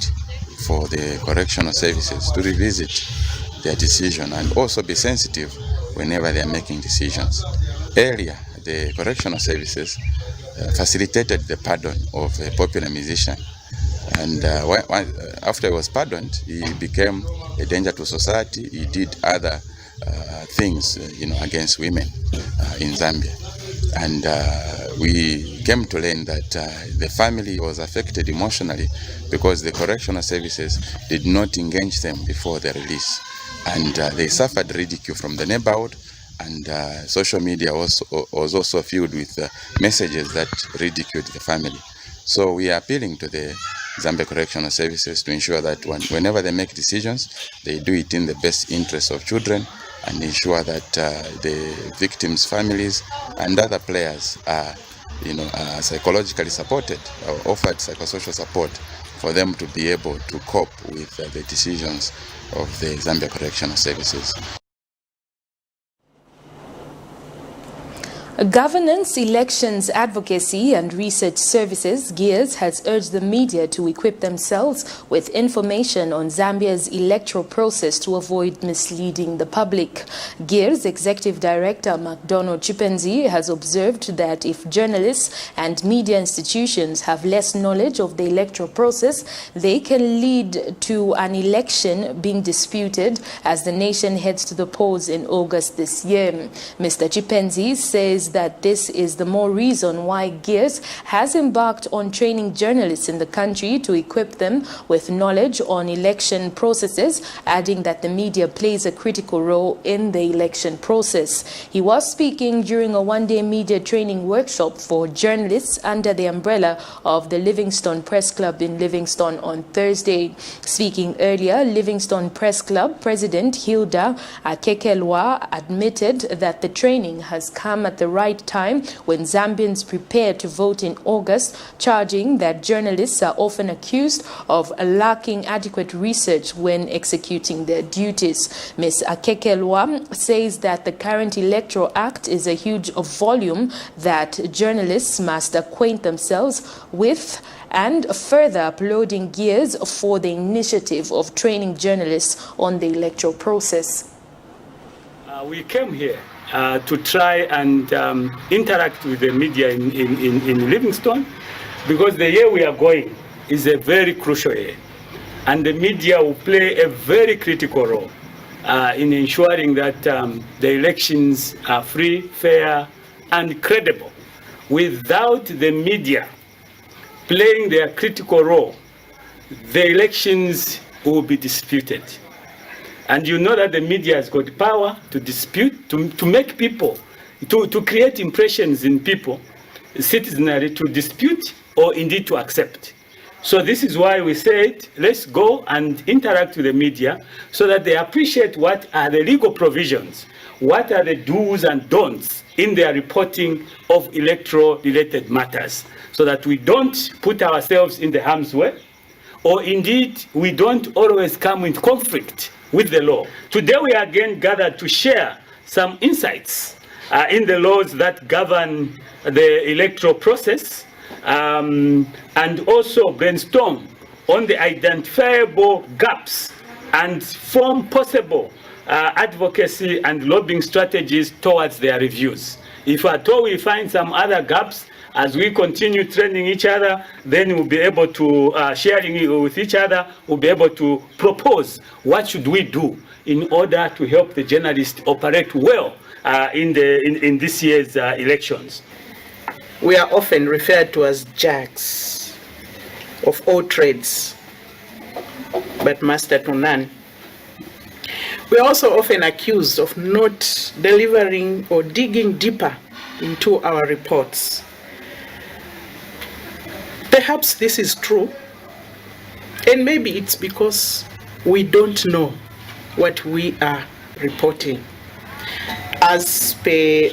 for the correctional services to revisit their decision and also be sensitive whenever they are making decisions. Earlier the correctional services facilitated the pardon of a popular musician. And after he was pardoned, he became a danger to society. He did other things, against women in Zambia. And we came to learn that the family was affected emotionally because the correctional services did not engage them before their release. And they suffered ridicule from the neighborhood, and social media was also filled with messages that ridiculed the family. So we are appealing to the Zambia Correctional Services to ensure that whenever they make decisions, they do it in the best interest of children and ensure that the victims' families and other players are, psychologically supported or offered psychosocial support for them to be able to cope with the decisions of the Zambia Correctional Services. Governance, Elections, Advocacy and Research Services, GEARS, has urged the media to equip themselves with information on Zambia's electoral process to avoid misleading the public. GEARS Executive Director McDonald Chipenzi has observed that if journalists and media institutions have less knowledge of the electoral process, they can lead to an election being disputed as the nation heads to the polls in August this year. Mr. Chipenzi says that this is the more reason why GEARS has embarked on training journalists in the country to equip them with knowledge on election processes, adding that the media plays a critical role in the election process. He was speaking during a one-day media training workshop for journalists under the umbrella of the Livingstone Press Club in Livingstone on Thursday. Speaking earlier, Livingstone Press Club President Hilda Akekelwa admitted that the training has come at the right time when Zambians prepare to vote in August, charging that journalists are often accused of lacking adequate research when executing their duties. Ms. Akekelwa says that the current Electoral Act is a huge volume that journalists must acquaint themselves with, and further uploading GEARS for the initiative of training journalists on the electoral process. We came here to try and interact with the media in Livingstone, because the year we are going is a very crucial year, and the media will play a very critical role in ensuring that the elections are free, fair, and credible. Without the media playing their critical role, the elections will be disputed. And you know that the media has got power to dispute, to make people, to create impressions in people, citizenry, to dispute or indeed to accept. So this is why we said, let's go and interact with the media so that they appreciate what are the legal provisions, what are the do's and don'ts in their reporting of electoral-related matters, so that we don't put ourselves in the harm's way, or indeed we don't always come in conflict with the law. Today we are again gathered to share some insights in the laws that govern the electoral process, and also brainstorm on the identifiable gaps and form possible advocacy and lobbying strategies towards their reviews. If at all we find some other gaps, as we continue training each other, then we'll be able to, sharing it with each other, we'll be able to propose what should we do in order to help the journalists operate well in this year's elections. We are often referred to as jacks of all trades, but master to none. We are also often accused of not delivering or digging deeper into our reports. Perhaps this is true, and maybe it's because we don't know what we are reporting. As per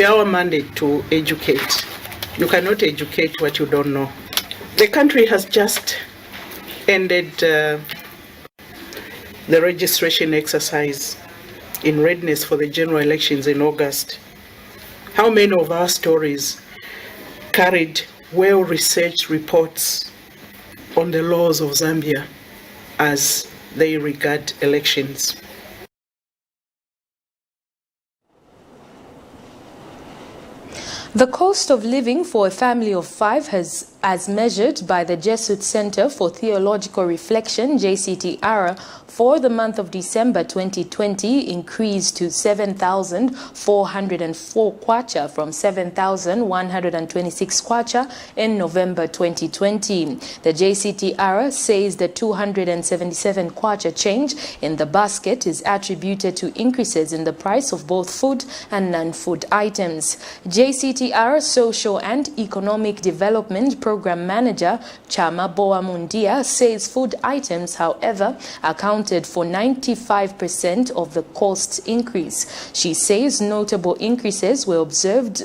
our mandate to educate, you cannot educate what you don't know. The country has just ended the registration exercise in readiness for the general elections in August. How many of our stories carried well-researched reports on the laws of Zambia as they regard elections? The cost of living for a family of 5 has, as measured by the Jesuit Center for Theological Reflection, JCTR, for the month of December 2020 increased to 7,404 kwacha from 7,126 kwacha in November 2020. The JCTR says the 277 kwacha change in the basket is attributed to increases in the price of both food and non-food items. JCTR Social and Economic Development Program Manager Chama Boamundia says food items, however, accounted for 95% of the cost increase. She says notable increases were observed.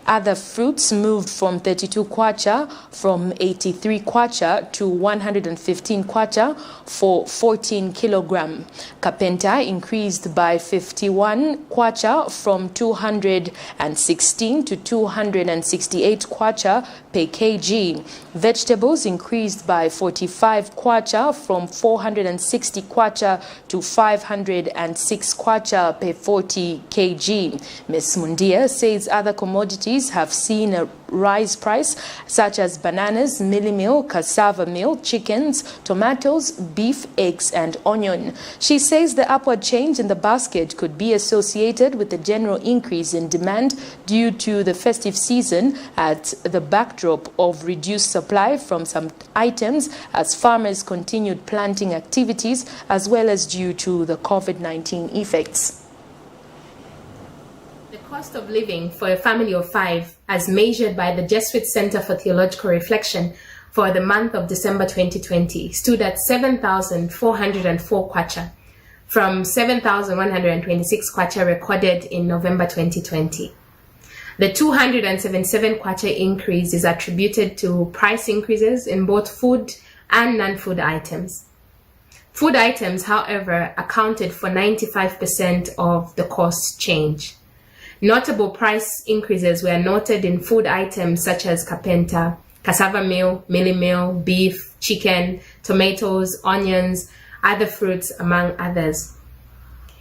Other fruits moved from 32 kwacha from 83 kwacha to 115 kwacha for 14 kilogram. Kapenta increased by 51 kwacha from 216 to 268 kwacha per kg. Vegetables increased by 45 kwacha from 460 kwacha to 506 kwacha per 40 kg. Ms. Mundia says other commodities have seen a rise price, such as bananas, mealie meal, cassava meal, chickens, tomatoes, beef, eggs, and onion. She says the upward change in the basket could be associated with the general increase in demand due to the festive season at the backdrop of reduced supply from some items as farmers continued planting activities, as well as due to the COVID-19 effects. The cost of living for a family of 5, as measured by the Jesuit Center for Theological Reflection for the month of December 2020, stood at 7,404 kwacha from 7,126 kwacha recorded in November 2020. The 277 kwacha increase is attributed to price increases in both food and non-food items. Food items, however, accounted for 95% of the cost change. Notable price increases were noted in food items such as kapenta, cassava meal, mealie meal, beef, chicken, tomatoes, onions, other fruits, among others.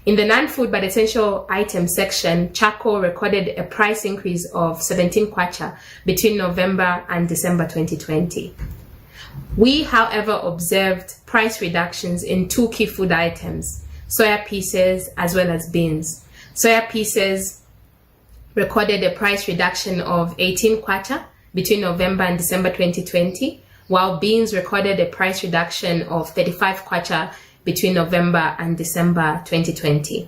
In the non-food but essential items section, charcoal recorded a price increase of 17 kwacha between November and December 2020. We, however, observed price reductions in 2 key food items, soya pieces as well as beans. Soya pieces recorded a price reduction of 18 kwacha between November and December 2020, while beans recorded a price reduction of 35 kwacha between November and December 2020.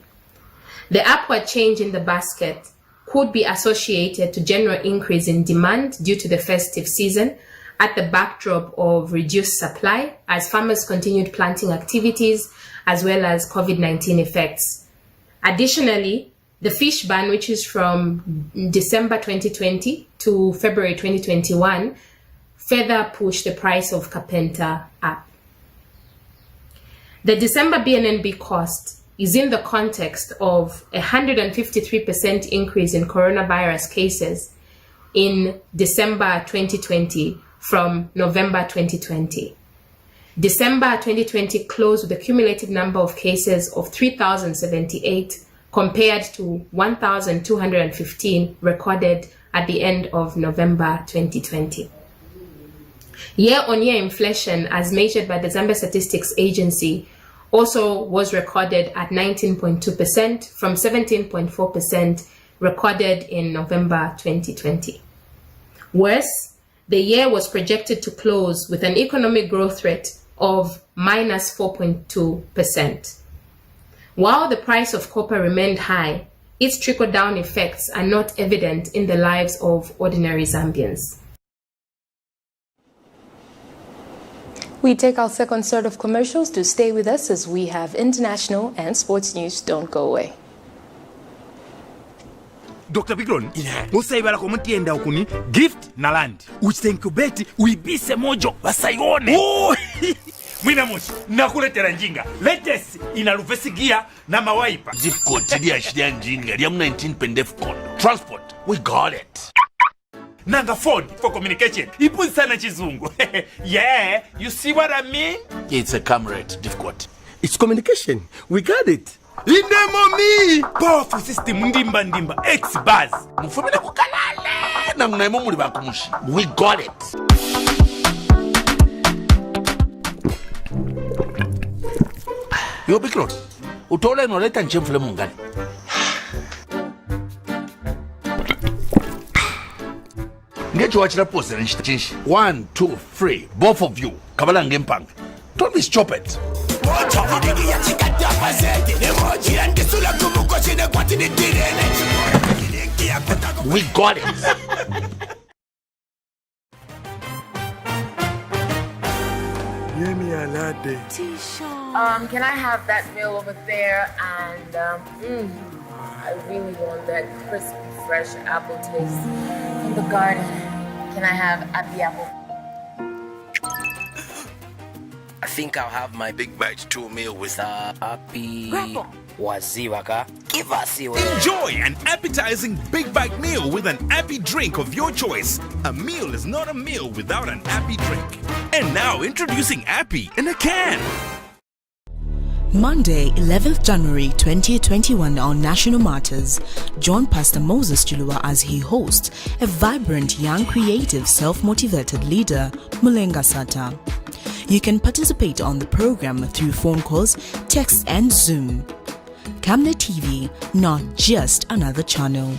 The upward change in the basket could be associated to general increase in demand due to the festive season at the backdrop of reduced supply as farmers continued planting activities as well as COVID-19 effects. Additionally, the fish ban, which is from December 2020 to February 2021, further pushed the price of kapenta up. The December BNNB cost is in the context of a 153% increase in coronavirus cases in December 2020 from November 2020. December 2020 closed with a cumulative number of cases of 3,078 compared to 1,215 recorded at the end of November 2020. Year-on-year inflation, as measured by the Zambia Statistics Agency, also was recorded at 19.2% from 17.4% recorded in November 2020. Worse, the year was projected to close with an economic growth rate of minus 4.2%. While the price of copper remained high, its trickle-down effects are not evident in the lives of ordinary Zambians. We take our second set of commercials to stay with us as we have international and sports news. Don't go away. Dr. Bigron, musaibala komutienda ukuni gift na land. Uchitenkubeti uibise mojo basaione. Oh! Mwina moshi, nakuletera njinga. Latest inalufesi gear na mawaipa. Zip code tidi ashia njinga. Liam 19 pendef code. Transport, we got it. Nanga phone for communication. Ipunzi sana chizungu. Yeah, you see what I mean? It's a camerate, difficult. It's communication. We got it. Inde mommy. Powerful system ndimba X-Buzz. Mufumile kukalale. nangu naimo muli bakumushi. We got it. Yo Bikilot, utole noleta nchemfule mungani. Ngecho wachira pose na nchitinshi. 1, 2, 3, both of you. Kabala ngempang. Don't be stupid. We got it. Can I have that meal over there? And I really want that crispy, fresh apple taste from the garden. Can I have happy apple? I think I'll have my Big Bite 2 meal with happy waziwaka. Give us your Enjoy an appetizing Big Bite meal with an happy drink of your choice. A meal is not a meal without an happy drink. And now introducing Happy in a can. Monday, 11th January 2021 on National Matters, join Pastor Moses Chilua as he hosts a vibrant, young, creative, self-motivated leader, Mulenga Sata. You can participate on the program through phone calls, text and Zoom. Camnet TV, not just another channel.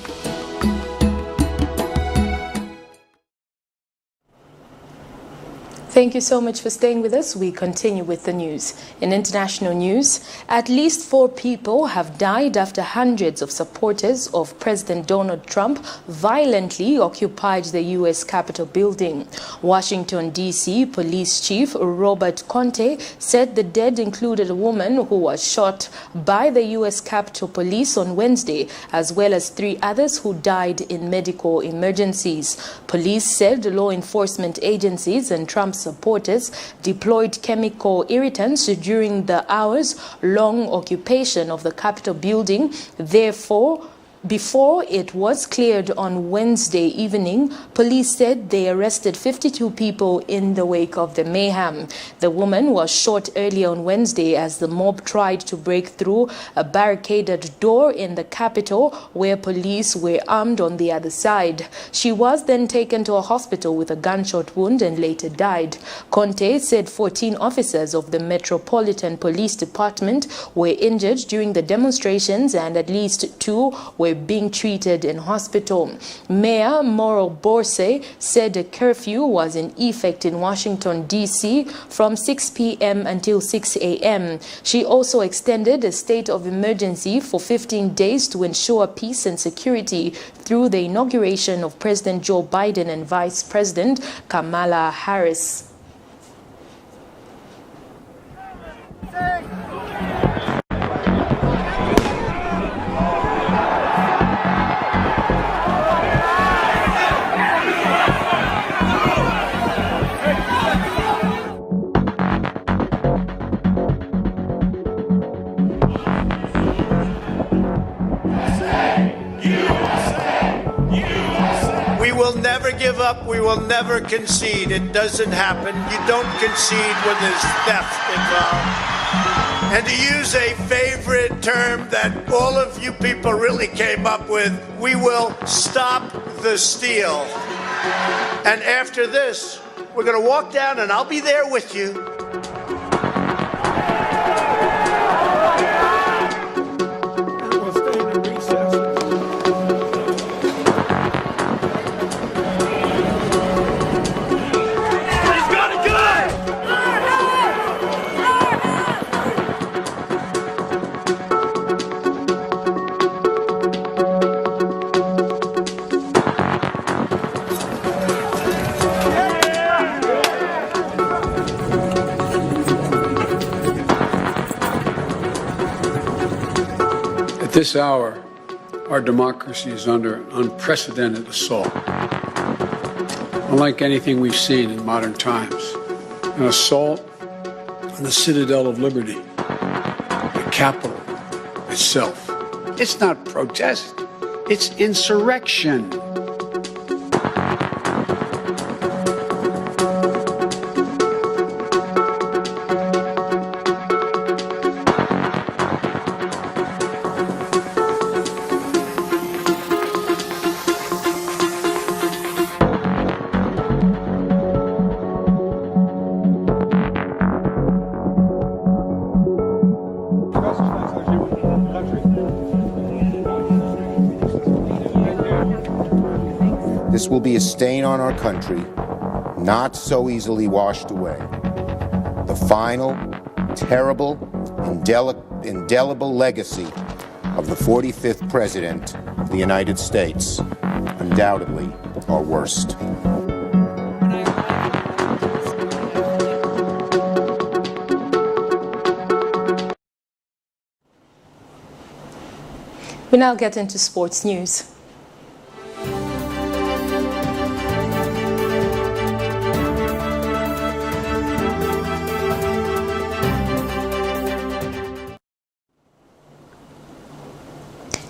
Thank you so much for staying with us. We continue with the news. In international news, at least 4 people have died after hundreds of supporters of President Donald Trump violently occupied the U.S. Capitol building. Washington, D.C. Police Chief Robert Conte said the dead included a woman who was shot by the U.S. Capitol Police on Wednesday, as well as 3 others who died in medical emergencies. Police said law enforcement agencies and Trump's supporters deployed chemical irritants during the hours-long occupation of the Capitol building. Therefore, before it was cleared on Wednesday evening, police said they arrested 52 people in the wake of the mayhem. The woman was shot earlier on Wednesday as the mob tried to break through a barricaded door in the Capitol where police were armed on the other side. She was then taken to a hospital with a gunshot wound and later died. Conte said 14 officers of the Metropolitan Police Department were injured during the demonstrations and at least 2 were being treated in hospital. Mayor Mauro Borse said a curfew was in effect in Washington, D.C. from 6 p.m. until 6 a.m. She also extended a state of emergency for 15 days to ensure peace and security through the inauguration of President Joe Biden and Vice President Kamala Harris. Give up. We will never concede. It doesn't happen. You don't concede when there's theft involved. And to use a favorite term that all of you people really came up with, we will stop the steal. And after this, we're going to walk down and I'll be there with you. At this hour, our democracy is under unprecedented assault. Unlike anything we've seen in modern times, an assault on the citadel of liberty, the Capitol itself. It's not protest, it's insurrection. This will be a stain on our country, not so easily washed away. The final, terrible, indelible legacy of the 45th President of the United States, undoubtedly our worst. We now get into sports news.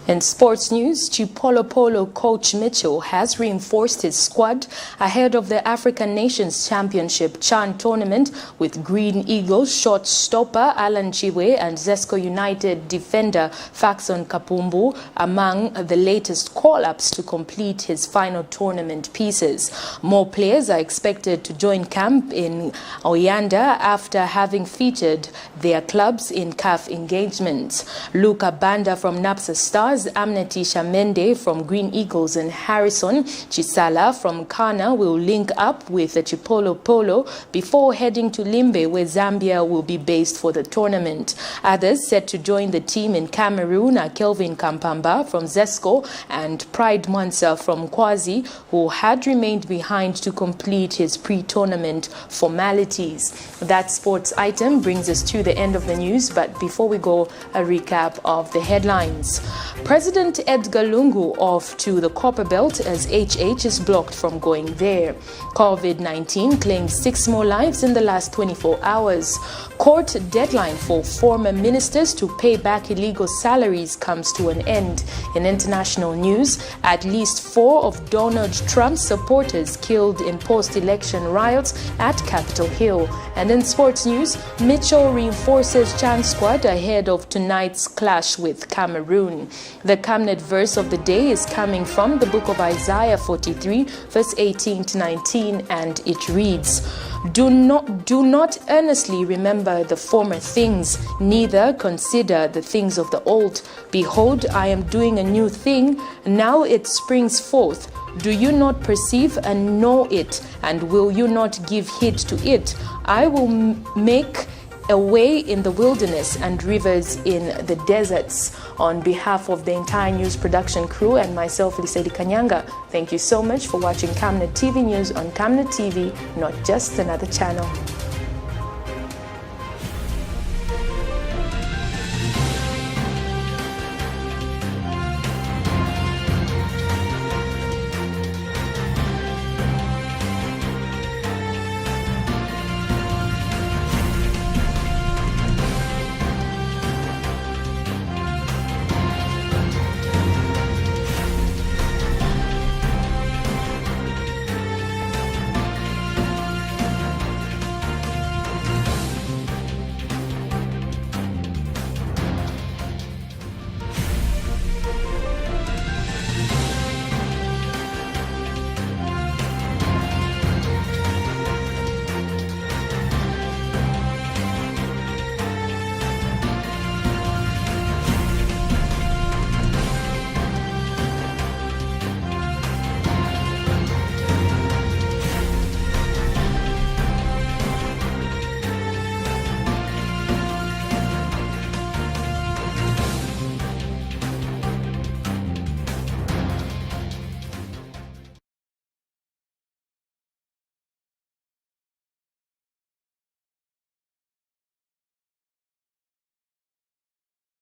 In sports news, Chipolo Polo coach MICHO has reinforced his squad ahead of the African Nations Championship CHAN tournament with Green Eagles short stopper Alan Chiwe and Zesco United defender Faxon Kapumbu among the latest call-ups to complete his final tournament pieces. More players are expected to join camp in Oyanda after having featured their clubs in CAF engagements. Luca Banda from Napsa Stars, Amneti Shamende from Green Eagles and Harrison Chisala from Kana will link up with the Chipolo Polo before heading to Limbe, where Zambia will be based for the tournament. Others set to join the team in Cameroon are Kelvin Kampamba from Zesco and Pride Mansa from Kwazi, who had remained behind to complete his pre-tournament formalities. That sports item brings us to the end of the news, but before we go, a recap of the headlines. President EDGAR Lungu off to the Copperbelt as HH is blocked from going there. COVID-19 claims 6 more lives in the last 24 hours. Court deadline for former ministers to pay back illegal salaries comes to an end. In international news, at least 4 of Donald Trump's supporters killed in post-election riots at Capitol Hill. And in sports news, MICHO reinforces CHAN squad ahead of tonight's clash with Cameroon. The Camnet verse of the day is coming from the book of Isaiah 43, verse 18 to 19, and it reads, Do not earnestly remember the former things, neither consider the things of the old. Behold, I am doing a new thing, now it springs forth. Do you not perceive and know it, and will you not give heed to it? I will make a way in the wilderness and rivers in the deserts. On behalf of the entire news production crew and myself, Liseli Kanyanga, thank you so much for watching Camnet TV News on Camnet TV, not just another channel.